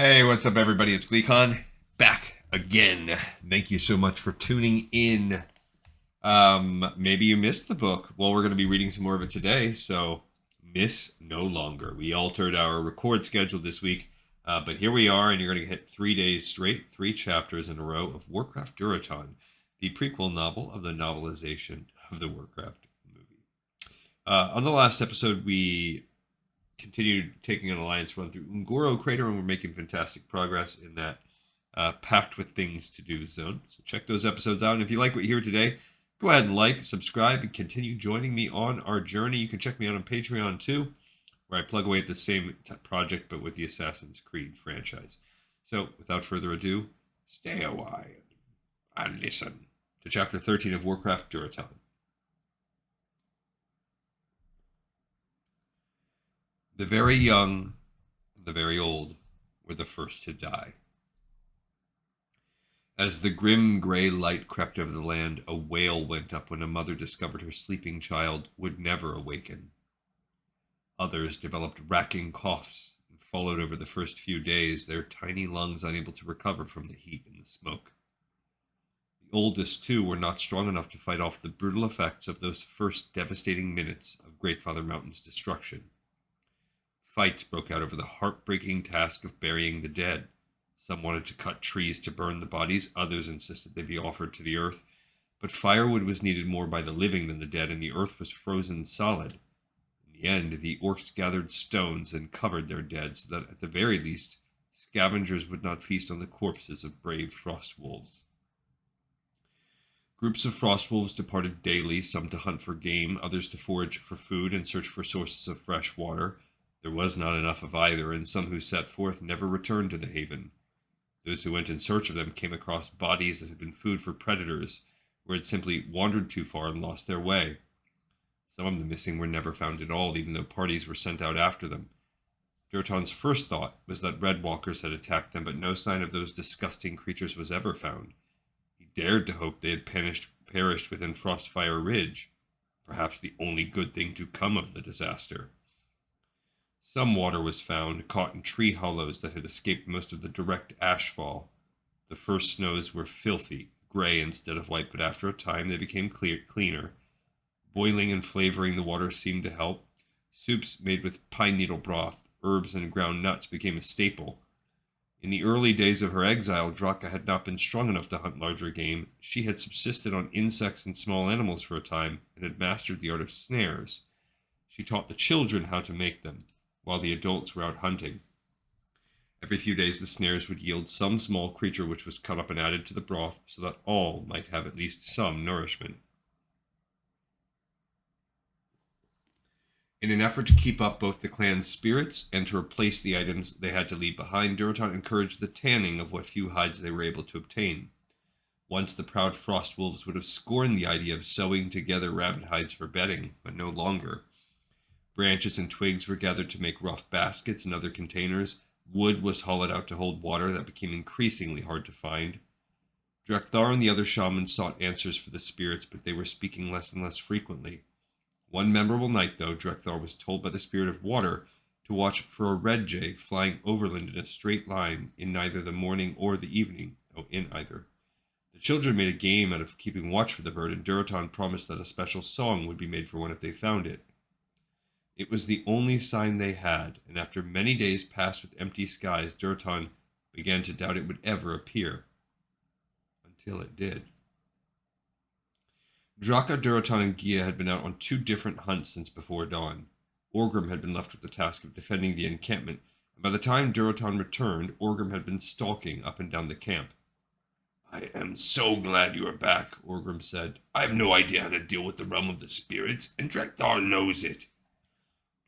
Hey, what's up, everybody? It's Gleekon back again. Thank you so much for tuning in. Maybe you missed the book. Well, we're going to be reading some more of it today, so miss no longer. We altered our record schedule this week, but here we are, and you're going to hit 3 days straight, 3 chapters in a row of Warcraft Durotan, the prequel novel of the novelization of the Warcraft movie. On the last episode, we continued taking an alliance run through Ungoro Crater, and we're making fantastic progress in that packed with things to do zone. So check those episodes out. And if you like what you hear today, go ahead and like, subscribe, and continue joining me on our journey. You can check me out on Patreon too, where I plug away at the same project but with the Assassin's Creed franchise. So without further ado, stay a while and listen to Chapter 13 of Warcraft Durotan. The very young and the very old were the first to die. As the grim gray light crept over the land, a wail went up when a mother discovered her sleeping child would never awaken. Others developed racking coughs and followed over the first few days, their tiny lungs unable to recover from the heat and the smoke. The oldest, too, were not strong enough to fight off the brutal effects of those first devastating minutes of Great Father Mountain's destruction. Fights broke out over the heartbreaking task of burying the dead. Some wanted to cut trees to burn the bodies, others insisted they be offered to the earth. But firewood was needed more by the living than the dead, and the earth was frozen solid. In the end, the orcs gathered stones and covered their dead, so that at the very least, scavengers would not feast on the corpses of brave frost wolves. Groups of frost wolves departed daily, some to hunt for game, others to forage for food and search for sources of fresh water. There was not enough of either, and some who set forth never returned to the haven. Those who went in search of them came across bodies that had been food for predators, or had simply wandered too far and lost their way. Some of the missing were never found at all, even though parties were sent out after them. Durotan's first thought was that red walkers had attacked them, but no sign of those disgusting creatures was ever found. He dared to hope they had perished within Frostfire Ridge, perhaps the only good thing to come of the disaster. Some water was found, caught in tree hollows that had escaped most of the direct ashfall. The first snows were filthy, gray instead of white, but after a time they became cleaner. Boiling and flavoring the water seemed to help. Soups made with pine needle broth, herbs, and ground nuts became a staple. In the early days of her exile, Draka had not been strong enough to hunt larger game. She had subsisted on insects and small animals for a time, and had mastered the art of snares. She taught the children how to make them, while the adults were out hunting. Every few days the snares would yield some small creature which was cut up and added to the broth so that all might have at least some nourishment. In an effort to keep up both the clan's spirits and to replace the items they had to leave behind, Durotan encouraged the tanning of what few hides they were able to obtain. Once the proud frost wolves would have scorned the idea of sewing together rabbit hides for bedding, but no longer. Branches and twigs were gathered to make rough baskets and other containers. Wood was hollowed out to hold water that became increasingly hard to find. Drekthar and the other shamans sought answers for the spirits, but they were speaking less and less frequently. One memorable night, though, Drekthar was told by the spirit of water to watch for a red jay flying overland in a straight line in neither the morning or the evening. In either. The children made a game out of keeping watch for the bird, and Durotan promised that a special song would be made for one if they found it. It was the only sign they had, and after many days passed with empty skies, Durotan began to doubt it would ever appear. Until it did. Draka, Durotan, and Gia had been out on 2 different hunts since before dawn. Orgrim had been left with the task of defending the encampment, and by the time Durotan returned, Orgrim had been stalking up and down the camp. "I am so glad you are back," Orgrim said. "I have no idea how to deal with the realm of the spirits, and Drekthar knows it."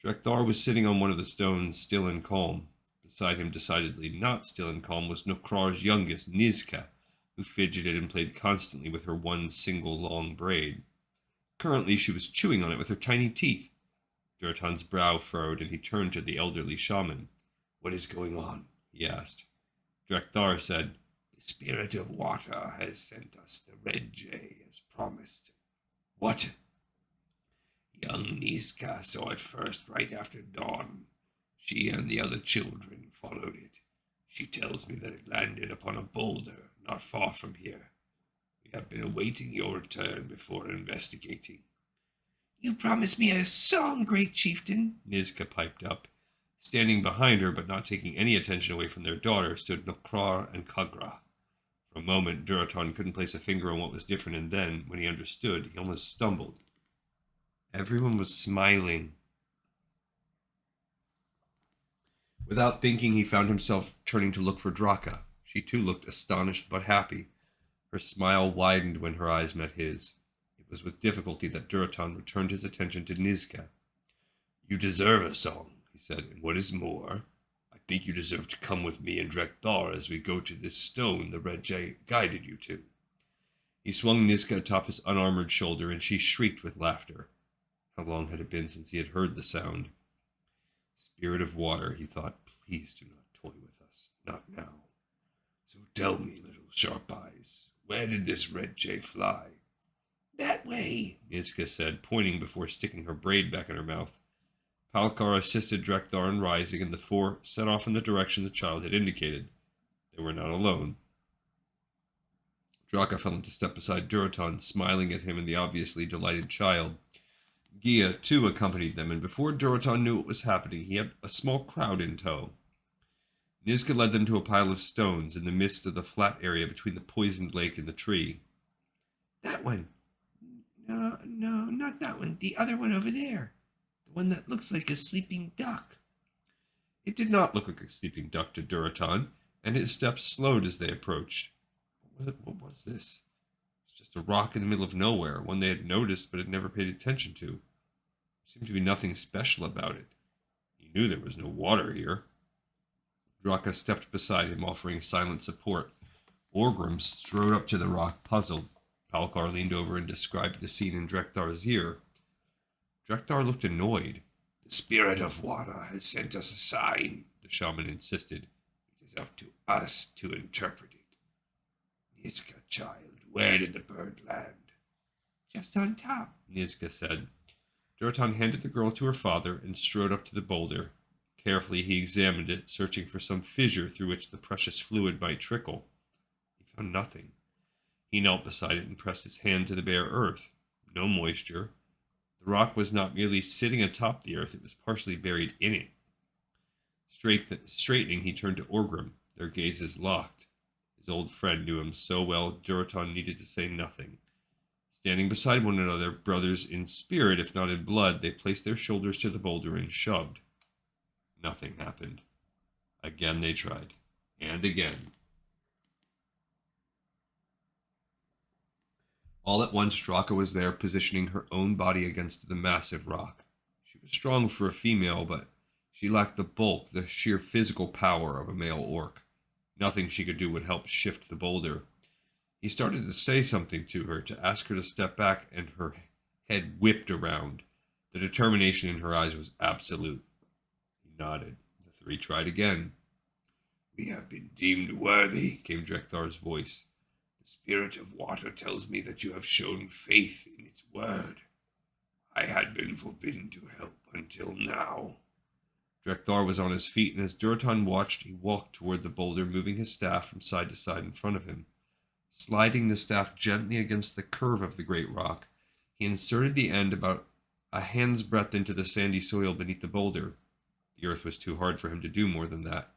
Drekthar was sitting on one of the stones, still and calm. Beside him, decidedly not still and calm, was Nokrar's youngest, Nizka, who fidgeted and played constantly with her one single long braid. Currently, she was chewing on it with her tiny teeth. Durotan's brow furrowed, and he turned to the elderly shaman. "What is going on?" he asked. Drekthar said, "The spirit of water has sent us the red jay, as promised." "What?" "Young Niska saw it first right after dawn. She and the other children followed it. She tells me that it landed upon a boulder not far from here. We have been awaiting your return before investigating. You promised me a song, great chieftain, Nizka piped up. Standing behind her, but not taking any attention away from their daughter, stood Nokrar and Kagra. For a moment, Durotan couldn't place a finger on what was different, and then, when he understood, he almost stumbled. Everyone was smiling. Without thinking, he found himself turning to look for Draka. She too looked astonished but happy. Her smile widened when her eyes met his. It was with difficulty that Durotan returned his attention to Nizka. You deserve a song, he said, and what is more, I think you deserve to come with me and Drekthar as we go to this stone the Red Jay guided you to. He swung Nizka atop his unarmored shoulder, and she shrieked with laughter. How long had it been since he had heard the sound? Spirit of water, he thought, please do not toy with us, not now. So tell me, little sharp eyes, where did this Red Jay fly? That way, Nizka said, pointing before sticking her braid back in her mouth. Palkar assisted Drekthar in rising, and the four set off in the direction the child had indicated. They were not alone. Draka fell into step beside Durotan, smiling at him and the obviously delighted child. Gia, too, accompanied them, and before Durotan knew what was happening, he had a small crowd in tow. Nizka led them to a pile of stones in the midst of the flat area between the poisoned lake and the tree. That one. No, not that one. The other one over there. The one that looks like a sleeping duck. It did not look like a sleeping duck to Durotan, and his steps slowed as they approached. What was this? Just a rock in the middle of nowhere, one they had noticed but had never paid attention to. There seemed to be nothing special about it. He knew there was no water here. Draka stepped beside him, offering silent support. Orgrim strode up to the rock, puzzled. Palkar leaned over and described the scene in Drekthar's ear. Drekthar looked annoyed. The spirit of water has sent us a sign, the shaman insisted. It is up to us to interpret it. Nizka, child, where did the bird land? Just on top, Nizka said. Durotan handed the girl to her father and strode up to the boulder. Carefully he examined it, searching for some fissure through which the precious fluid might trickle. He found nothing. He knelt beside it and pressed his hand to the bare earth. No moisture. The rock was not merely sitting atop the earth, it was partially buried in it. Straightening, he turned to Orgrim, their gazes locked. His old friend knew him so well, Durotan needed to say nothing. Standing beside one another, brothers in spirit, if not in blood, they placed their shoulders to the boulder and shoved. Nothing happened. Again they tried, and again. All at once, Draka was there, positioning her own body against the massive rock. She was strong for a female, but she lacked the bulk, the sheer physical power of a male orc. Nothing she could do would help shift the boulder. He started to say something to her, to ask her to step back, and her head whipped around. The determination in her eyes was absolute. He nodded. The three tried again. We have been deemed worthy, came Drekthar's voice. The spirit of water tells me that you have shown faith in its word. I had been forbidden to help until now. Drekthar was on his feet, and as Durotan watched, he walked toward the boulder, moving his staff from side to side in front of him. Sliding the staff gently against the curve of the great rock, he inserted the end about a hand's breadth into the sandy soil beneath the boulder. The earth was too hard for him to do more than that.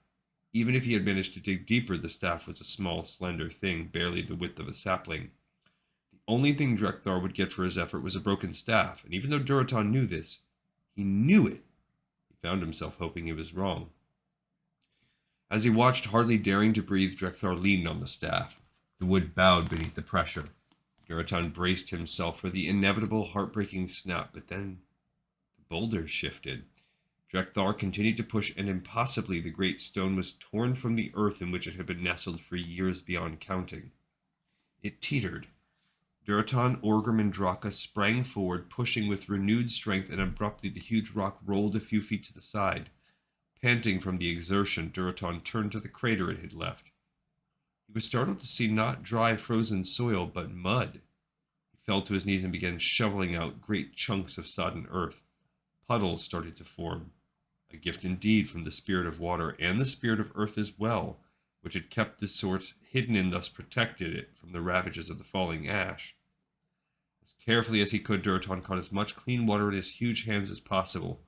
Even if he had managed to dig deeper, the staff was a small, slender thing, barely the width of a sapling. The only thing Drekthar would get for his effort was a broken staff, and even though Durotan knew this, he knew it. He found himself hoping he was wrong. As he watched, hardly daring to breathe, Drekthar leaned on the staff. The wood bowed beneath the pressure. Durotan braced himself for the inevitable heartbreaking snap, but then the boulder shifted. Drekthar continued to push, and impossibly the great stone was torn from the earth in which it had been nestled for years beyond counting. It teetered. Durotan, Orgrim, and Draka sprang forward, pushing with renewed strength, and abruptly the huge rock rolled a few feet to the side. Panting from the exertion, Durotan turned to the crater it had left. He was startled to see not dry, frozen soil, but mud. He fell to his knees and began shoveling out great chunks of sodden earth. Puddles started to form. A gift indeed from the spirit of water and the spirit of earth as well, which had kept this source hidden and thus protected it from the ravages of the falling ash. As carefully as he could, Durotan caught as much clean water in his huge hands as possible.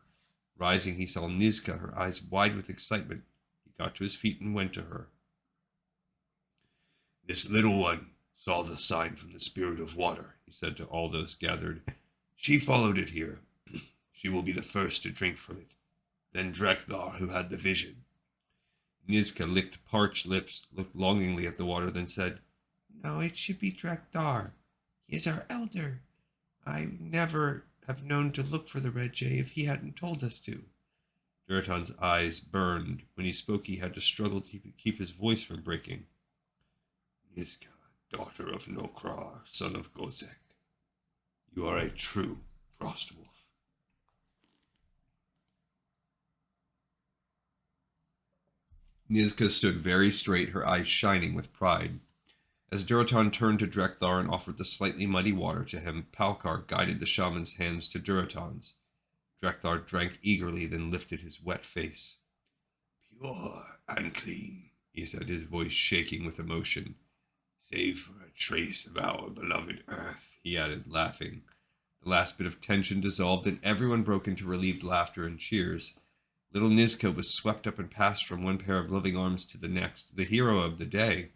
Rising, he saw Nizka, her eyes wide with excitement. He got to his feet and went to her. "This little one saw the sign from the spirit of water," he said to all those gathered. "She followed it here. She will be the first to drink from it. Then Drekthar, who had the vision." Nizka licked parched lips, looked longingly at the water, then said, "No, it should be Drekthar. He is our elder. I would never have known to look for the Red Jay if he hadn't told us to." Durotan's eyes burned. When he spoke, he had to struggle to keep his voice from breaking. "Nizka, daughter of Nokrar, son of Gozek, you are a true Frostwolf." Nizka stood very straight, her eyes shining with pride. As Durotan turned to Drekthar and offered the slightly muddy water to him, Palkar guided the shaman's hands to Durotan's. Drekthar drank eagerly, then lifted his wet face. "Pure and clean," he said, his voice shaking with emotion. "Save for a trace of our beloved earth," he added, laughing. The last bit of tension dissolved, and everyone broke into relieved laughter and cheers. Little Nizka was swept up and passed from one pair of loving arms to the next, the hero of the day.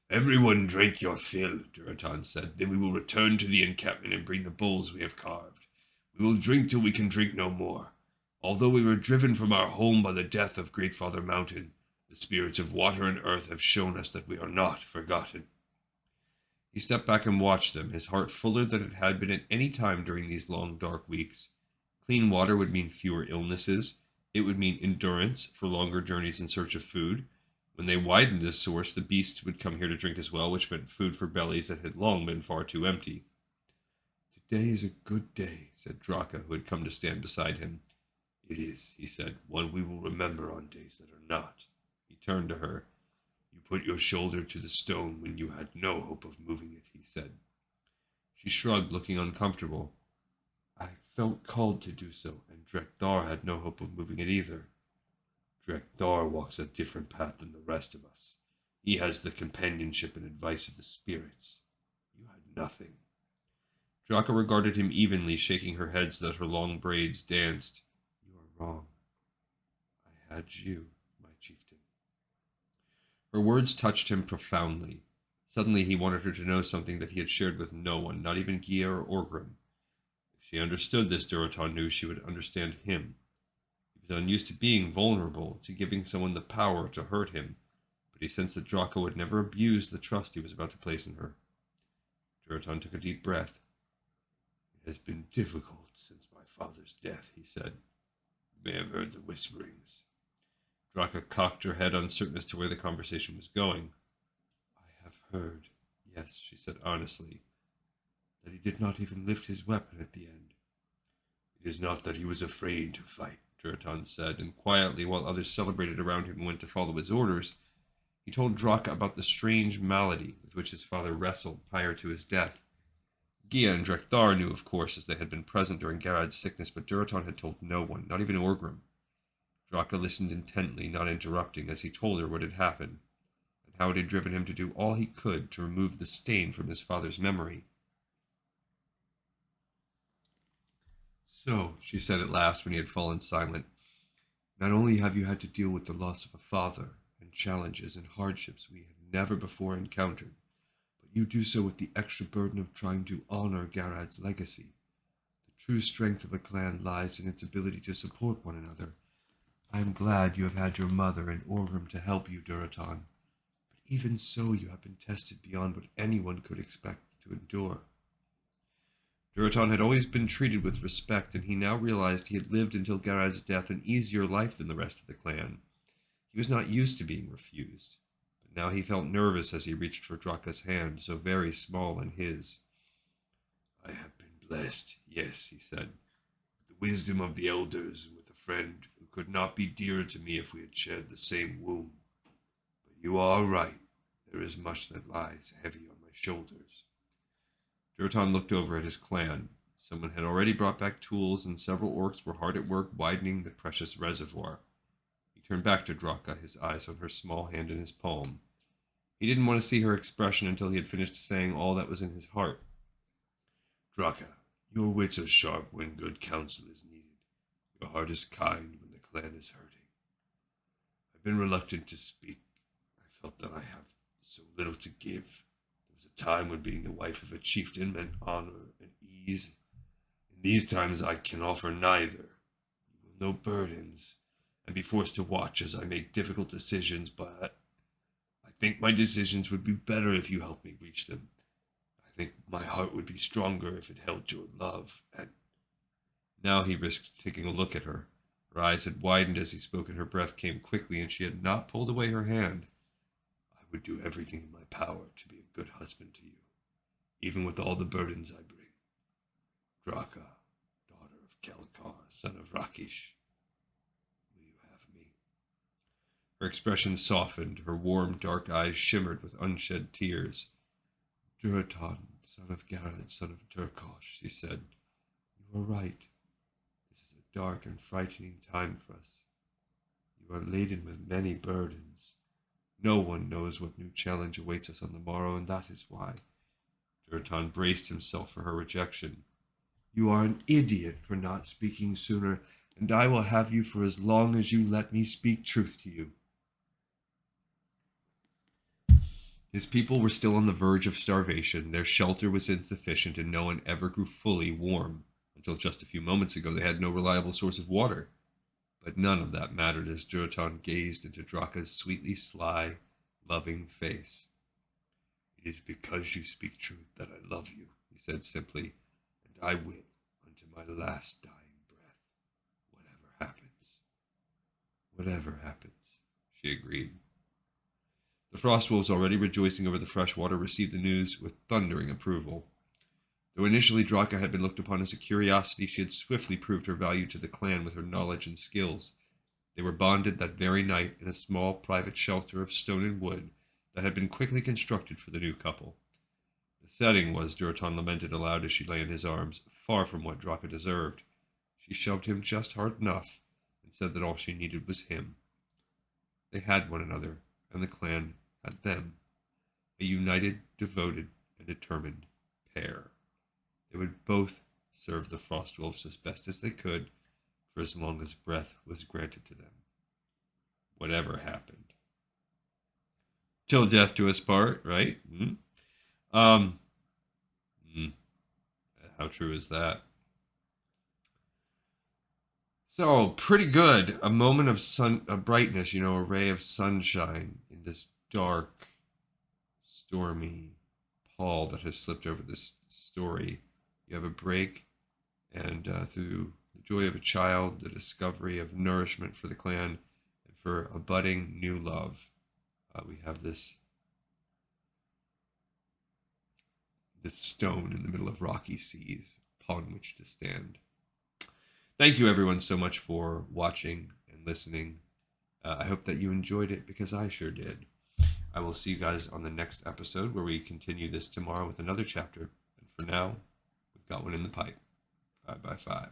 "Everyone drink your fill," Durotan said. "Then we will return to the encampment and bring the bowls we have carved. We will drink till we can drink no more. Although we were driven from our home by the death of Great Father Mountain, the spirits of water and earth have shown us that we are not forgotten." He stepped back and watched them, his heart fuller than it had been at any time during these long, dark weeks. Clean water would mean fewer illnesses. It would mean endurance for longer journeys in search of food. When they widened this source, the beasts would come here to drink as well, which meant food for bellies that had long been far too empty. "Today is a good day," said Draka, who had come to stand beside him. "It is," he said, "one we will remember on days that are not." He turned to her. "You put your shoulder to the stone when you had no hope of moving it," he said. She shrugged, looking uncomfortable. "I felt called to do so, and Drekthar had no hope of moving it either." "Drekthar walks a different path than the rest of us. He has the companionship and advice of the spirits. You had nothing." Draka regarded him evenly, shaking her head so that her long braids danced. "You are wrong. I had you, my chieftain." Her words touched him profoundly. Suddenly he wanted her to know something that he had shared with no one, not even Gia or Orgrim. If she understood this, Durotan knew she would understand him. He was unused to being vulnerable, to giving someone the power to hurt him, but he sensed that Draka would never abuse the trust he was about to place in her. Durotan took a deep breath. "It has been difficult since my father's death," he said. "You may have heard the whisperings." Draka cocked her head, uncertain as to where the conversation was going. "I have heard, yes," she said honestly, "that he did not even lift his weapon at the end." "It is not that he was afraid to fight," Durotan said, and quietly, while others celebrated around him and went to follow his orders, he told Draka about the strange malady with which his father wrestled prior to his death. Gia and Drekthar knew, of course, as they had been present during Garad's sickness, but Durotan had told no one, not even Orgrim. Draka listened intently, not interrupting, as he told her what had happened, and how it had driven him to do all he could to remove the stain from his father's memory. "So," she said at last when he had fallen silent, "not only have you had to deal with the loss of a father, and challenges and hardships we have never before encountered, but you do so with the extra burden of trying to honor Garad's legacy. The true strength of a clan lies in its ability to support one another. I am glad you have had your mother and Orgrim to help you, Durotan, but even so you have been tested beyond what anyone could expect to endure." Durotan had always been treated with respect, and he now realized he had lived until Garad's death an easier life than the rest of the clan. He was not used to being refused, but now he felt nervous as he reached for Draka's hand, so very small in his. "I have been blessed, yes," he said, "with the wisdom of the elders and with a friend who could not be dearer to me if we had shared the same womb. But you are right, there is much that lies heavy on my shoulders." Durotan looked over at his clan. Someone had already brought back tools, and several orcs were hard at work widening the precious reservoir. He turned back to Draka, his eyes on her small hand in his palm. He didn't want to see her expression until he had finished saying all that was in his heart. Draka, your wits are sharp when good counsel is needed. Your heart is kind when the clan is hurting. I've been reluctant to speak. I felt that I have so little to give. There was a time when being the wife of a chieftain meant honor and ease. In these times I can offer neither. You will know burdens, and be forced to watch as I make difficult decisions, but I think my decisions would be better if you helped me reach them. I think my heart would be stronger if it held your love, and now he risked taking a look at her. Her eyes had widened as he spoke, and her breath came quickly, and she had not pulled away her hand. I would do everything in my power to be a good husband to you, even with all the burdens I bring. Draka, daughter of Kalakar, son of Rakish, will you have me? Her expression softened, her warm, dark eyes shimmered with unshed tears. Durotan, son of Garrett, son of Turkosh, she said, you are right. This is a dark and frightening time for us. You are laden with many burdens. No one knows what new challenge awaits us on the morrow, and that is why. Durotan braced himself for her rejection. You are an idiot for not speaking sooner, and I will have you for as long as you let me speak truth to you. His people were still on the verge of starvation. Their shelter was insufficient, and no one ever grew fully warm. Until just a few moments ago, they had no reliable source of water. But none of that mattered as Durotan gazed into Draka's sweetly sly, loving face. It is because you speak truth that I love you, he said simply, and I will unto my last dying breath, whatever happens. Whatever happens, she agreed. The Frostwolves, already rejoicing over the fresh water, received the news with thundering approval. Though initially Draka had been looked upon as a curiosity, she had swiftly proved her value to the clan with her knowledge and skills. They were bonded that very night in a small private shelter of stone and wood that had been quickly constructed for the new couple. The setting was, Durotan lamented aloud as she lay in his arms, far from what Draka deserved. She shoved him just hard enough and said that all she needed was him. They had one another, and the clan had them, a united, devoted, and determined pair. They would both serve the Frostwolves as best as they could for as long as breath was granted to them. Whatever happened. Till death do us part, right? How true is that? So, pretty good. A moment of brightness, a ray of sunshine in this dark, stormy pall that has slipped over this story. You have a break, and through the joy of a child, the discovery of nourishment for the clan, and for a budding new love, we have this stone in the middle of rocky seas upon which to stand. Thank you, everyone, so much for watching and listening. I hope that you enjoyed it, because I sure did. I will see you guys on the next episode, where we continue this tomorrow with another chapter. And for now, we've got one in the pipe. 5x5.